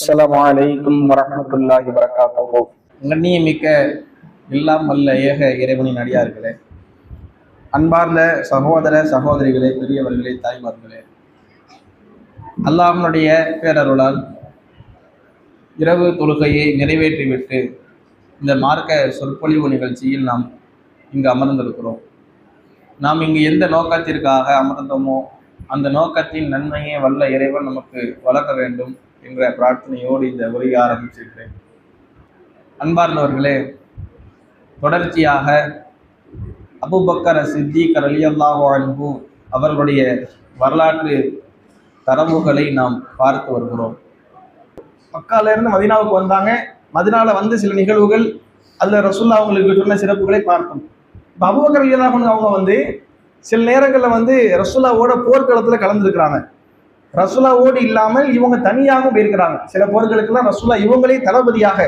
அஸ்ஸலாமு அலைக்கும் வரஹ்மத்துல்லாஹி வபரகாத்துஹு. கண்ணியமிக்க எல்லாம் வல்ல ஏக இறைவனின் அடியார்களே, அன்பார்ந்த சகோதர சகோதரிகளே, பெரியவர்களே, தாய்மார்களே, அல்லாஹ்வுடைய பேரருளால் இரவு தொழுகையை நிறைவேற்றிவிட்டு இந்த மார்க்க சொற்பொழிவு நிகழ்ச்சியில் நாம் இங்கு அமர்ந்திருக்கிறோம். நாம் இங்கு எந்த நோக்கத்திற்காக அமர்ந்தோமோ அந்த நோக்கத்தின் நன்மையை வல்ல இறைவன் நமக்கு வழங்க வேண்டும் என்ற பிரார்த்தனையோடு இந்த உரையை ஆரம்பிச்சிருக்கிறேன். அன்பார்ந்தவர்களே, தொடர்ச்சியாக அபூபக்கர் சித்திக் ரலியல்லாஹு அன்ஹு அவர்களுடைய வரலாற்று தரவுகளை நாம் பார்த்து வருகிறோம். மக்கால இருந்து மதீனாவுக்கு வந்தாங்க. மதீனால வந்து சில நிகழ்வுகள், அதுல ரசூலுல்லாஹ் அவங்களுக்கு சொன்ன சிறப்புகளை பார்த்தோம். இப்போ அபூபக்கர் ரலியல்லாஹு அன்ஹு அவங்க வந்து சில நேரங்களில் வந்து ரசூலுல்லாஹ்வோட போர்க்களத்தில் கலந்துருக்கிறாங்க. ரசூலுல்லாஹ்வோடு இல்லாமல் இவங்க தனியாகவும் போயிருக்கிறாங்க. சில போர்களுக்கெல்லாம் ரசூலுல்லாஹ் இவங்களே தளபதியாக,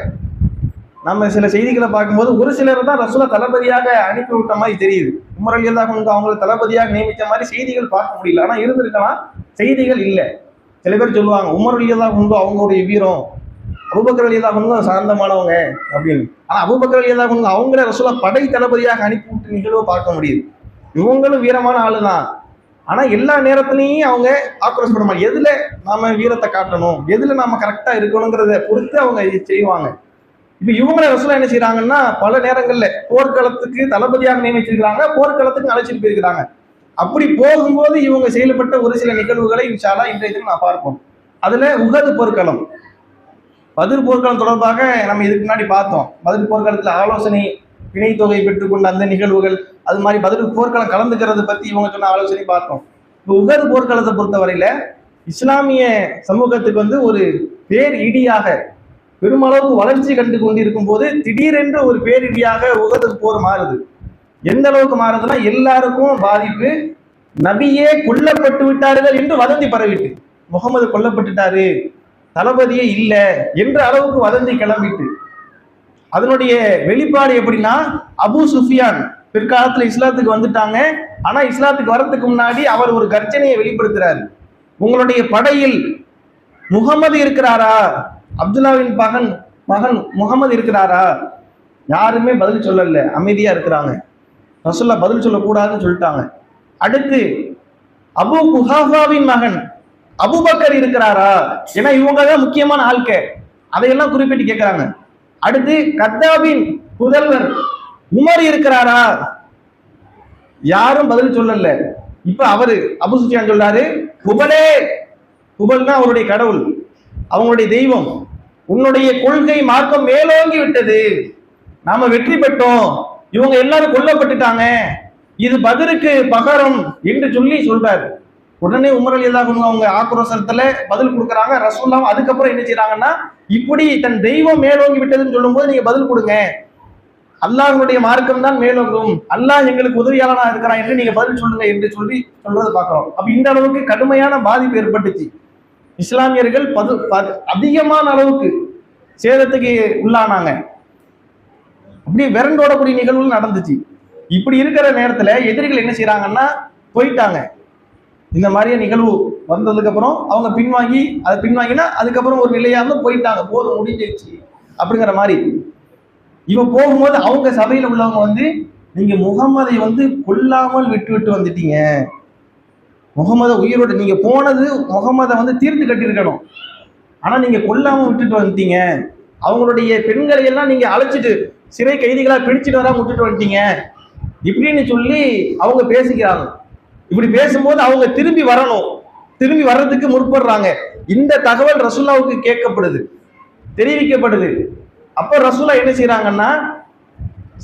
நம்ம சில செய்திகளை பார்க்கும்போது ஒரு சிலர் தான் ரசூலுல்லாஹ் தளபதியாக அனுப்பி விட்ட மாதிரி தெரியுது. உமர் ரலியல்லாஹு அன்ஹு அவங்களை தளபதியாக நியமித்த மாதிரி செய்திகள் பார்க்க முடியல. ஆனால் இருந்திருக்கலாம், செய்திகள் இல்லை. சில பேர் சொல்லுவாங்க உமர் ரலியல்லாஹு அன்ஹு அவங்களுடைய வீரம், அபூபக்கர் ரலியல்லாஹு அன்ஹு சார்ந்தமானவங்க அப்படின்னு. ஆனால் அபூபக்கர் ரலியல்லாஹு அன்ஹு அவங்கள ரசூலுல்லாஹ் படை தளபதியாக அனுப்பி விட்டு நிகழ்வை பார்க்க முடியுது. இவங்களும் வீரமான ஆளு தான். ஆனா எல்லா நேரத்திலையும் அவங்க ஆக்ரோஷப்பட மாட்டாங்க. எதுல நாம வீரத்தை காட்டணும், எதுல நாம கரெக்டா இருக்கணுங்கிறத பொறுத்து அவங்க செய்வாங்க. இப்ப இவங்களை ரசூலுல்லாஹ் என்ன செய்யறாங்கன்னா, பல நேரங்கள்ல போர்க்களத்துக்கு தளபதியாக நியமிச்சிருக்கிறாங்க, போர்க்களத்துக்கு அழைச்சிட்டு போயிருக்கிறாங்க. அப்படி போகும்போது இவங்க செயல்பட்ட ஒரு சில நிகழ்வுகளை இன்ஷா அல்லாஹ் இன்றைய தினம் நான் பார்ப்போம். அதுல உஹது போர்க்களம், பத்ர் போர்க்களம் தொடர்பாக நம்ம இதுக்கு முன்னாடி பார்த்தோம். பத்ர் போர்க்களத்துல ஆலோசனை பிணை தொகை பெற்றுக்கொண்ட அந்த நிகழ்வுகள், அது மாதிரி பதில் போர்க்களம் கலந்துக்கிறது பத்தி இவங்க சொன்ன ஆலோசனை பார்த்தோம். இப்போ உஹது போர்க்களத்தை பொறுத்தவரையில இஸ்லாமிய சமூகத்துக்கு வந்து ஒரு பேர் இடியாக பெருமளவு வளர்ச்சி கண்டு கொண்டிருக்கும் போது திடீரென்று ஒரு பேரிடியாக உஹது போர் மாறுது. எந்த அளவுக்கு மாறுதுன்னா, எல்லாருக்கும் பாதிப்பு. நபியே கொல்லப்பட்டு விட்டார்கள் என்று வதந்தி பரவிட்டு, முகமது கொல்லப்பட்டுட்டாரு, தளபதியே இல்லை என்ற அளவுக்கு வதந்தி கிளம்பிட்டு, அதனுடைய வெளிப்பாடு எப்படின்னா, அபு சுஃபியான் பிற்காலத்துல இஸ்லாத்துக்கு வந்துட்டாங்க. ஆனா இஸ்லாத்துக்கு வர்றதுக்கு முன்னாடி அவர் ஒரு கர்ஜனையை வெளிப்படுத்துறாரு. உங்களுடைய படையில் முகமது இருக்கிறாரா, அப்துல்லாவின் மகன் முகமது இருக்கிறாரா? யாருமே பதில் சொல்லல, அமைதியா இருக்கிறாங்க. ரசூலுல்லாஹ் பதில் சொல்லக்கூடாதுன்னு சொல்லிட்டாங்க. அடுத்து அபு குஹாஃபாவின் மகன் அபூபக்கர் இருக்கிறாரா? ஏன்னா இவங்க தான் முக்கியமான ஆட்கள், அதையெல்லாம் குறிப்பிட்டு கேட்கிறாங்க. அடுத்து கத்தாபின் புதல்வர் உமர் இருக்கிறாரா? யாரும் பதில் சொல்லல. இப்ப அவரு அபு சுஃபியான் சொல்றாரு, புபலே, புபல்னா அவருடைய கடவுள், அவங்களுடைய தெய்வம், உன்னுடைய கொள்கை மார்க்கம் மேலோங்கி விட்டது, நாம வெற்றி பெற்றோம், இவங்க எல்லாரும் கொல்லப்பட்டுட்டாங்க, இது பத்ருக்கு பகரம் என்று சொல்லி சொல்றாரு. உடனே உமர் ரலியல்லாஹு அன்ஹு அவங்க ஆக்ரோஷத்துல பதில் கொடுக்குறாங்க. ரசூலுல்லாஹ் அதுக்கப்புறம் என்ன செய்யறாங்கன்னா, இப்படி தன் தெய்வம் மேலோங்கி விட்டதுன்னு சொல்லும் போது நீங்க பதில் கொடுங்க, அல்லாஹ்வுடைய மார்க்கம் தான் மேலோங்கும், அல்லாஹ் எங்களுக்கு உதவியாளனா இருக்கிறான் என்று நீங்க பதில் சொல்லுங்க என்று சொல்லி சொல்றதை பார்க்கிறோம். அப்ப இந்த அளவுக்கு கடுமையான பாதிப்பு ஏற்பட்டுச்சு. இஸ்லாமியர்கள் அதிகமான அளவுக்கு சேதத்துக்கு உள்ளானாங்க. அப்படியே விரண்டோடக்கூடிய நிகழ்வுகள் நடந்துச்சு. இப்படி இருக்கிற நேரத்துல எதிரிகள் என்ன செய்யறாங்கன்னா, போயிட்டாங்க. இந்த மாதிரியே நிகழ்வு வந்ததுக்கு அப்புறம் அவங்க பின்வாங்கினா அதுக்கப்புறம் ஒரு நிலையாம போயிட்டாங்க, போது முடிஞ்சிருச்சு அப்படிங்கிற மாதிரி. இவன் போகும்போது அவங்க சபையில உள்ளவங்க வந்து, நீங்க முகமதை வந்து கொல்லாமல் விட்டு வந்துட்டீங்க, முகமதை உயிரோட நீங்க போனது முகமதை வந்து தீர்த்து கட்டியிருக்கணும், ஆனா நீங்க கொல்லாம விட்டுட்டு வந்துட்டீங்க, அவங்களுடைய பெண்களை எல்லாம் நீங்க அழைச்சிட்டு சிறை கைதிகளா பிடிச்சிட்டு வராம விட்டுட்டு வந்துட்டீங்க இப்படின்னு சொல்லி அவங்க பேசிக்கிறாங்க. இப்படி பேசும்போது அவங்க திரும்பி வரணும், திரும்பி வர்றதுக்கு முற்படுறாங்க. இந்த தகவல் ரசூலுல்லாஹ்வுக்கு கேட்கப்படுது, தெரிவிக்கப்படுது. அப்ப ரசூலுல்லாஹ் என்ன செய்யறாங்கன்னா,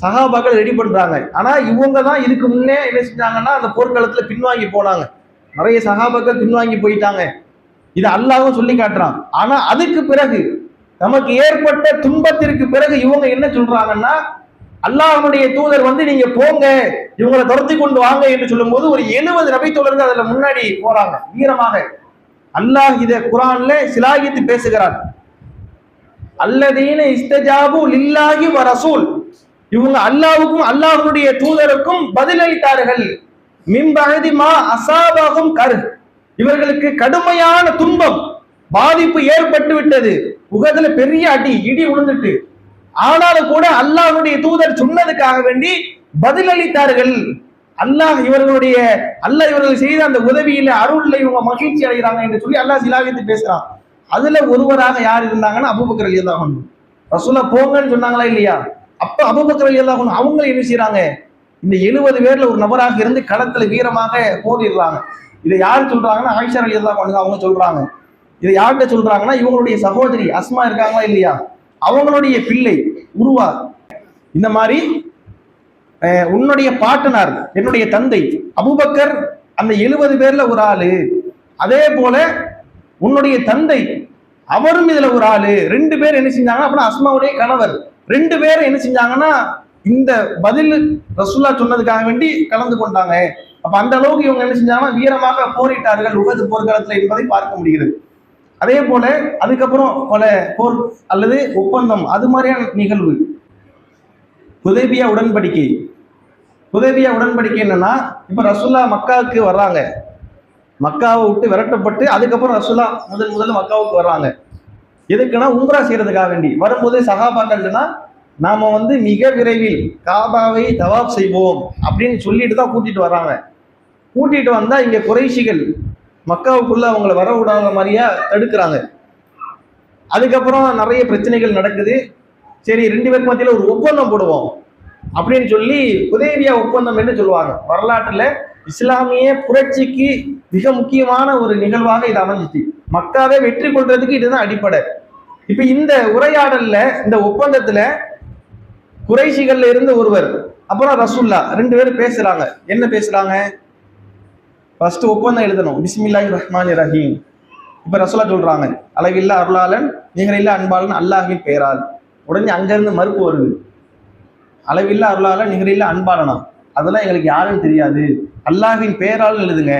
சஹாபாக்கள் ரெடி பண்றாங்க. ஆனா இவங்க தான் இதுக்கு முன்னே என்ன செஞ்சாங்கன்னா, அந்த போர்க்களத்துல பின்வாங்கி போனாங்க. நிறைய சஹாபாக்கள் பின்வாங்கி போயிட்டாங்க. இது அல்லாஹ்வும் சொல்லி காட்டுறான். ஆனா அதுக்கு பிறகு நமக்கு ஏற்பட்ட துன்பத்திற்கு பிறகு இவங்க என்ன சொல்றாங்கன்னா, அல்லாஹ்வுடைய தூதர் வந்து நீங்க போங்க, இவங்களை துரத்தி கொண்டு வாங்க என்று சொல்லும் போது ஒரு 70 நபி தோழர்கள் அதுல முன்னாடி போறாங்க வீரமாக. அல்லாஹ் இத குர்ஆன்ல சிலாகித்து பேசுகிறார். அல்லதீன இஸ்தஜாபு லில்லாஹி வ ரசூல், இவங்க அல்லாஹ்வுக்கும் அல்லாஹ்வுடைய தூதருக்கும் பதிலளித்தார்கள். மின் பஅதி மா அஸாபஹும் கர், இவர்களுக்கு கடுமையான துன்பம் பாதிப்பு ஏற்பட்டு விட்டது. உகதுல பெரிய இடி விழுந்துட்டு, ஆனாலும் கூட அல்லாஹ்வுடைய தூதர் சொன்னதுக்காக வேண்டி பதிலளித்தார்கள். அல்லாஹ் இவர்கள் செய்த அந்த உதவியில அருள்ல இவங்க மகிழ்ச்சி அடைகிறாங்க என்று சொல்லி அல்லாஹ் சிலாகித்து பேசுறான். அதுல ஒருவராக யார் இருந்தாங்கன்னா அபூபக்கர் ரலியல்லாஹு அன்ஹு. ரசூலுல்லாஹ் போங்கன்னு சொன்னாங்களா இல்லையா? அப்ப அபூபக்கர் ரலியல்லாஹு அன்ஹு அவங்க என்ன செய்றாங்க, இந்த 70 பேர்ல ஒரு நபராக இருந்து களத்துல வீரமாக போரிடுறாங்க. இதை யார் சொல்றாங்கன்னா ஆயிஷா ரலியல்லாஹு அன்ஹா அவங்க சொல்றாங்க. இதை யார்கிட்ட சொல்றாங்கன்னா இவங்களுடைய சகோதரி அஸ்மா இருக்காங்களா இல்லையா, அவங்களுடைய பிள்ளை உருவா, இந்த மாதிரி உன்னுடைய பாட்டனார் என்னுடைய தந்தை அபூபக்கர் அந்த 70 பேர்ல ஒரு ஆளு, அதே போல உன்னுடைய தந்தை அவரும் இதுல ஒரு ஆளு, 2 பேர் என்ன செஞ்சாங்கன்னா அப்படின்னா அஸ்மாவுடைய கணவர் 2 பேர் என்ன செஞ்சாங்கன்னா இந்த பதில் ரசூலுல்லாஹ் சொன்னதுக்காக வேண்டி கலந்து கொண்டாங்க. அப்ப அந்த அளவுக்கு இவங்க என்ன செஞ்சாங்கன்னா வீரமாக போரிட்டார்கள் உஹது போர்க்களத்தில் என்பதை பார்க்க முடிகிறது. அதே போல அதுக்கப்புறம் பல போர் அல்லது ஒப்பந்தம் அது மாதிரியான நிகழ்வு. ஹுதைபியா உடன்படிக்கை. ஹுதைபியா உடன்படிக்கை என்னன்னா, இப்ப ரசூலுல்லாஹ் மக்காவுக்கு வர்றாங்க, மக்காவை விட்டு விரட்டப்பட்டு அதுக்கப்புறம் ரசூலுல்லாஹ் முதல்ல மக்காவுக்கு வர்றாங்க. எதுக்குன்னா உம்ரா செய்யறதுக்காக வேண்டி வரும்போது சஹாபாக்கள்னா நாம மிக விரைவில் காபாவை தவாப் செய்வோம் அப்படின்னு சொல்லிட்டு தான் கூட்டிட்டு வர்றாங்க. கூட்டிட்டு வந்தா இங்க குறைஷிகள் மக்காவுக்குள்ள அவங்கள வர விடாத மாதிரியா தடுக்கிறாங்க. அதுக்கப்புறம் நிறைய பிரச்சனைகள் நடக்குது. சரி 2 பேருக்கு மத்தியில ஒரு ஒப்பந்தம் போடுவோம் அப்படின்னு சொல்லி ஹுதைபியா ஒப்பந்தம் என்று சொல்லுவாங்க. வரலாற்றுல இஸ்லாமிய புரட்சிக்கு மிக முக்கியமான ஒரு நிகழ்வாக இது அமைஞ்சிச்சு. மக்காவை வெற்றி கொள்றதுக்கு இதுதான் அடிப்படை. இப்ப இந்த உரையாடல்ல இந்த ஒப்பந்தத்துல குறைஷிகள்ல இருந்து ஒருவர் அப்புறம் ரசூலுல்லாஹ் 2 பேரும் பேசுறாங்க. என்ன பேசுறாங்க? ஃபர்ஸ்ட் ஒப்பந்தம் எழுதணும், பிஸ்மில்லாஹிர் ரஹ்மானிர் ரஹீம். இப்ப ரசூலுல்லாஹ் சொல்றாங்க, அளவில்லா அருளாளன் நிகரில்லா அன்பாளன் அல்லாஹ்வின் பெயரால். உடனே அங்கிருந்து மறுப்பு வருது, அளவில்லா அருளாளன் நிகரில்லா அன்பாளனா அதெல்லாம் எங்களுக்கு யாருன்னு தெரியாது, அல்லாஹ்வின் பெயரால் எழுதுங்க,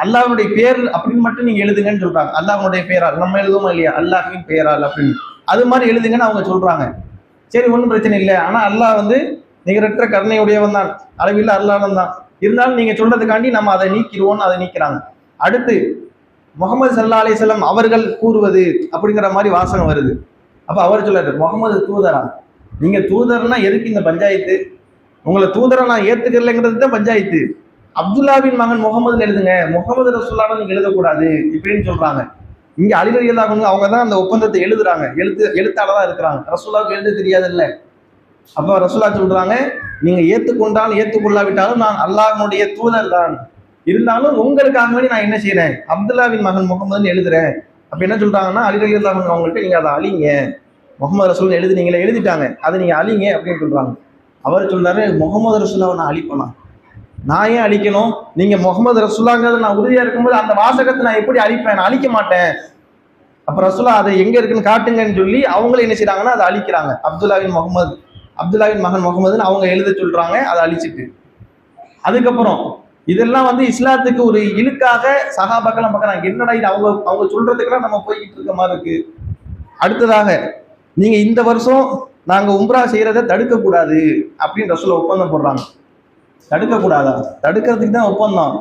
அல்லாஹ்வுடைய பேர் அப்படின்னு மட்டும் நீங்க எழுதுங்கன்னு சொல்றாங்க. அல்லாஹ்வுடைய பெயரால் நம்ம எழுதுவோமா இல்லையா, அல்லாஹ்வின் பெயரால் அப்படின்னு அது மாதிரி எழுதுங்கன்னு அவங்க சொல்றாங்க. சரி ஒன்றும் பிரச்சனை இல்லை, ஆனா அல்லாஹ் நிகரற்ற கருணையுடையவன் தான், அளவில்லா அருளாளன் தான், இருந்தாலும் நீங்க சொல்றதுக்காண்டி நம்ம அதை நீக்கிடுவோம்னு அதை நீக்கிறாங்க. அடுத்து முகமது ஸல்லல்லாஹு அலைஹி வஸல்லம் அவர்கள் கூறுவது அப்படிங்கிற மாதிரி வாசகம் வருது. அப்ப அவர் சொல்றாரு, முகமது தூதரா, நீங்க தூதர்னா எதுக்கு இந்த பஞ்சாயத்து, உங்களை தூதரை நான் ஏத்துக்கலைங்கிறது தான் பஞ்சாயத்து, அப்துல்லாவின் மகன் முகமதுன்னு எழுதுங்க, முகமது ரசூலுல்லாஹ் நீங்க எழுதக்கூடாது இப்படின்னு சொல்றாங்க. இங்க அலி ரலியல்லாஹு அன்ஹு அவங்க தான் அந்த ஒப்பந்தத்தை எழுதுறாங்க, எழுத்தாளர் தான் இருக்கிறாங்க, ரசூலுல்லாஹ்வுக்கு எழுத தெரியாது இல்ல. அப்ப ரசூலுல்லாஹ் சொல்றாங்க, நீங்க ஏத்துக்கொண்டாலும் ஏத்துக்கொள்ளாவிட்டாலும் நான் அல்லாஹ்வுடைய தூதர் தான், இருந்தாலும் உங்களுக்காக வேண்டி நான் என்ன செய்யறேன், அப்துல்லாவின் மகன் முகமதுன்னு எழுதுறேன். அப்ப என்ன சொல்றாங்கன்னா அலி ரலியல்லாஹு அன்ஹு அவங்கள்ட்ட நீங்க அதை அழிங்க, முகமது ரசூல் எழுதுனீங்களே எழுதிட்டாங்க, அதை நீங்க அழிங்க அப்படின்னு சொல்றாங்க. அவர் சொல்றாரு, முகமது ரசூலுல்லாஹ் நான் அழிப்பேனா, நான் ஏன் அழிக்கணும், நீங்க முகமது ரசூலுல்லாஹ்ங்கிறது நான் உறுதியா இருக்கும்போது அந்த வாசகத்தை நான் எப்படி அழிப்பேன், நான் அழிக்க மாட்டேன். அப்ப ரசூலுல்லாஹ் அதை எங்க இருக்குன்னு காட்டுங்கன்னு சொல்லி அவங்களும் என்ன செய்யறாங்கன்னா அதை அழிக்கிறாங்க. அப்துல்லாவின் மகன் முகமதுன்னு அவங்க எழுத சொல்றாங்க, அதை அழிச்சிட்டு. அதுக்கப்புறம் இதெல்லாம் இஸ்லாத்துக்கு ஒரு இழுக்காக சஹாபாக்கெல்லாம் பார்க்கறாங்க, என்னடா இது அவங்க சொல்றதுக்கெல்லாம் நம்ம போய்கிட்டு இருக்க மாதிரி இருக்கு. அடுத்ததாக நீங்க இந்த வருஷம் நாங்க உம்ரா செய்யறதை தடுக்க கூடாது அப்படின்னு ரசூலுல்லாஹ் ஒப்பந்தம் போடுறாங்க. தடுக்க கூடாதா, தடுக்கிறதுக்கு தான் ஒப்பந்தம்.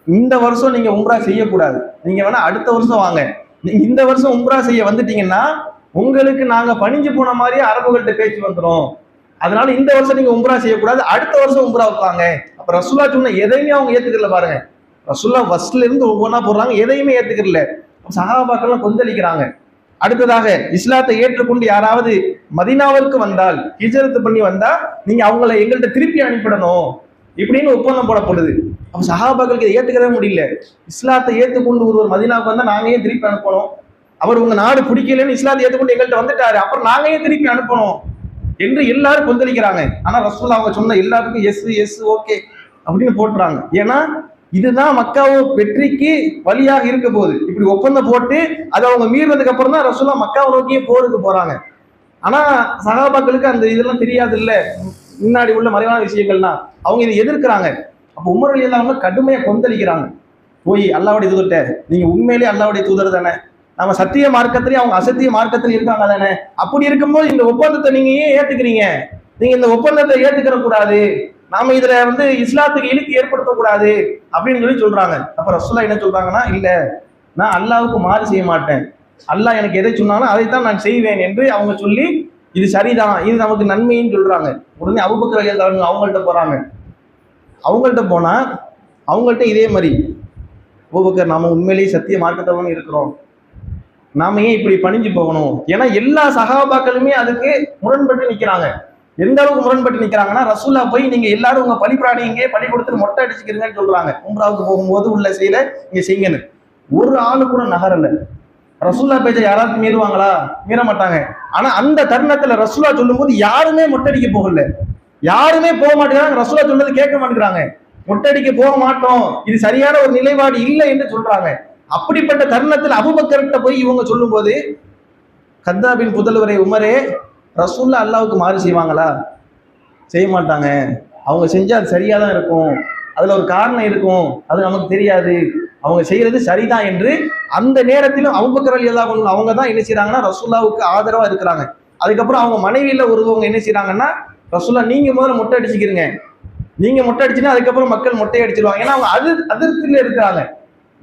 இந்த வருஷம் நீங்க உம்ரா செய்யக்கூடாது, நீங்க வேணா அடுத்த வருஷம் வாங்க, நீங்க இந்த வருஷம் உம்ரா செய்ய வந்துட்டீங்கன்னா உங்களுக்கு நாங்க பணிஞ்சு போன மாதிரியே அரபுகள்கிட்ட பேச்சு வந்துடும், அதனால இந்த வருஷம் நீங்க உம்ரா செய்யக்கூடாது, அடுத்த வருஷம் உம்ரா வைப்பாங்க. அப்ப ரசூலுல்லாஹ் சொன்ன எதையுமே அவங்க ஏத்துக்கல பாருங்க. ரசூலுல்லாஹ் ஃபர்ஸ்ட்ல இருந்து ஒவ்வொன்றா போடுறாங்க, எதையுமே ஏத்துக்கல. சஹாபாக்கள்லாம் கொந்தளிக்கிறாங்க. அடுத்ததாக இஸ்லாத்தை ஏற்றுக்கொண்டு யாராவது மதீனாவிற்கு வந்தால், ஹிஜ்ரத் பண்ணி வந்தா நீங்க அவங்களை எங்கள்கிட்ட திருப்பி அனுப்பிடணும் இப்படின்னு ஒப்பந்தம் போடப்படுது. அப்ப சஹாபாக்களுக்கு இதை ஏத்துக்கவே முடியல. இஸ்லாத்தை ஏற்றுக்கொண்டு ஒருவர் மதீனாவுக்கு வந்தா நாங்க ஏன் திருப்பி அனுப்பணும், அவர் உங்க நாடு பிடிக்கலன்னு இஸ்லாத்தை ஏற்றுக்கொண்டு எங்கள்கிட்ட வந்துட்டாரு, அப்புறம் நாங்க ஏன் திருப்பி அனுப்பணும் என்று எல்லாரும் கொந்தளிக்கிறாங்க. ஆனா ரசூலுல்லாஹ் அவங்க சொன்ன எல்லாத்துக்கும் எஸ் ஓகே அப்படின்னு போட்டுறாங்க. ஏன்னா இதுதான் மக்காவோ வெற்றிக்கு வழியாக இருக்க போகுது. இப்படி ஒப்பந்தம் போட்டு அதை அவங்க மீறினதுக்கு அப்புறம் தான் ரசூலுல்லாஹ் மக்காவை நோக்கியே போருக்கு போறாங்க. ஆனா சஹாபாக்களுக்கு அந்த இதெல்லாம் தெரியாது இல்ல, முன்னாடி உள்ள மறைவான விஷயங்கள்லாம் அவங்க இதை எதிர்க்கிறாங்க. அப்ப உமர் ரலியல்லாஹு அன்ஹு கடுமையா கொந்தளிக்கிறாங்க. போய் அல்லாஹ்வுடைய தூதர்ட்ட, நீங்க உண்மையிலேயே அல்லாஹ்வுடைய தூதர் தானே, நம்ம சத்திய மார்க்கத்திலேயே அவங்க அசத்திய மார்க்கத்தில் இருக்காங்க தானே, அப்படி இருக்கும்போது இந்த ஒப்பந்தத்தை நீங்க ஏன் ஏத்துக்கிறீங்க, நீங்க இந்த ஒப்பந்தத்தை ஏத்துக்கிற கூடாது, நாம இதுல இஸ்லாத்துக்கு இழுக்கு ஏற்படுத்தக்கூடாது அப்படின்னு சொல்றாங்க. அப்ப ரசூலுல்லாஹ் என்ன சொல்றாங்கன்னா, இல்ல நான் அல்லாஹ்வுக்கு மாறு செய்ய மாட்டேன், அல்லாஹ் எனக்கு எதை சொன்னாலும் அதைத்தான் நான் செய்வேன் என்று அவங்க சொல்லி இது சரிதான், இது நமக்கு நன்மைன்னு சொல்றாங்க. உடனே அபூபக்கர் ரலியல்லாஹு அன்ஹு அவங்கள்ட்ட போறாங்க. அவங்கள்ட்ட போனா அவங்கள்ட்ட இதே மாதிரி, அபூபக்கர் நாம உண்மையிலேயே சத்திய மார்க்கத்தவங்க இருக்கிறோம், நாம ஏன் இப்படி பணிஞ்சு போகணும்? ஏன்னா எல்லா சஹாபாக்களுமே அதுக்கு முரண்பட்டு நிக்கிறாங்க. எந்த அளவுக்கு முரண்பட்டு நிக்கிறாங்கன்னா, ரசூலா போய் நீங்க எல்லாரும் உங்க பலிப்பிராணி இங்கே பலி கொடுத்து மொட்டை அடிச்சுக்கிறீங்கன்னு சொல்றாங்க. உம்ராவுக்கு போகும்போது உள்ள செயலை இங்க செய்யுங்கன்னு. ஒரு ஆளு கூட நகரல. ரசூல்லா பேச்ச யாராவது மீறுவாங்களா? மீற மாட்டாங்க. ஆனா அந்த தருணத்துல ரசூலா சொல்லும் போது யாருமே மொட்டடிக்க போகல, யாருமே போக மாட்டேங்கிறாங்க. ரசூலா சொன்னது கேட்க மாட்டேங்கிறாங்க. மொட்டடிக்க போக மாட்டோம், இது சரியான ஒரு நிலைப்பாடு இல்லை என்று சொல்றாங்க. அப்படிப்பட்ட தருணத்தில் அபூபக்கர்கிட்ட போய் இவங்க சொல்லும் போது, கத்தாபின் புதல்வரை உமரே, ரசூல்லா அல்லாவுக்கு மாறு செய்வாங்களா? செய்ய மாட்டாங்க. அவங்க செஞ்சா அது சரியா தான் இருக்கும், அதுல ஒரு காரணம் இருக்கும், அது நமக்கு தெரியாது, அவங்க செய்யறது சரிதான் என்று அந்த நேரத்திலும் அபூபக்கர் ரலியல்லாஹு அன்ஹு அவங்க தான் என்ன செய்றாங்கன்னா ரசூலுல்லாஹ்வுக்கு ஆதரவா இருக்கிறாங்க. அதுக்கப்புறம் அவங்க மனைவியில ஒருவங்க என்ன செய்றாங்கன்னா, ரசூலுல்லாஹ் நீங்க முதல்ல மொட்டை அடிச்சுக்கிறீங்க, நீங்க மொட்டை அடிச்சுன்னா அதுக்கப்புறம் மக்கள் மொட்டை அடிச்சிருவாங்க. ஏன்னா அவங்க அதிருப்தியில இருக்கிறாங்க.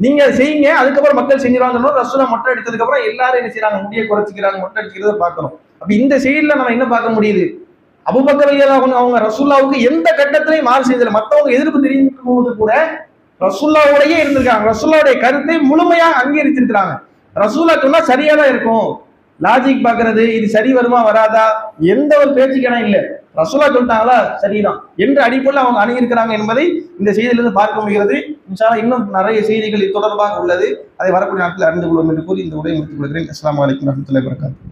நீங்க செய்யுங்க, அதுக்கப்புறம் மக்கள் செஞ்சிருவாங்க. ரசூலுல்லாஹ் மொட்டை அடிச்சதுக்கு அப்புறம் எல்லாரும் என்ன செய்றாங்க, முடியை குறைச்சிக்கிறாங்க, மொட்டை அடிக்கிறத பார்க்கணும். அப்ப இந்த செய்தியில நம்ம என்ன பார்க்க முடியுது? அபூபக்கர் ரலியல்லாஹு அன்ஹு அவங்க ரசூலுல்லாஹ்வுக்கு எந்த கட்டத்திலையும் மாறு செய்தல. மற்றவங்க எதிர்ப்பு தெரிவிக்கும் போது கூட ரசூலுல்லாஹ்வோடயே இருந்திருக்காங்க. ரசூலுல்லாஹ்வுடைய கருத்தை முழுமையாக அங்கீகரிச்சிருக்கிறாங்க. ரசூலுல்லாஹ் சொன்னா சரியா தான் இருக்கும், லாஜிக் பாக்குறது இது சரி வருமா வராதா எந்த ஒரு பேச்சுக்கான இல்லை. ரசூலுல்லாஹ் சொல்லிட்டாங்களா சரிதான் என்ற அடிப்படையில் அவங்க அணுகியிருக்கிறாங்க என்பதை இந்த செய்தியிலிருந்து பார்க்க முடிகிறது. இன்ஷா அல்லாஹ் இன்னும் நிறைய செய்திகள் இது தொடர்பாக உள்ளது, அதை வரக்கூடிய நாட்களில் அறிந்து கொள்வோம் என்று கூறி இந்த உரையை முடித்துக் கொள்கிறேன். அஸ்ஸலாமு அலைக்கும் வரஹ்மத்துல்லாஹி வபரகாத்துஹு.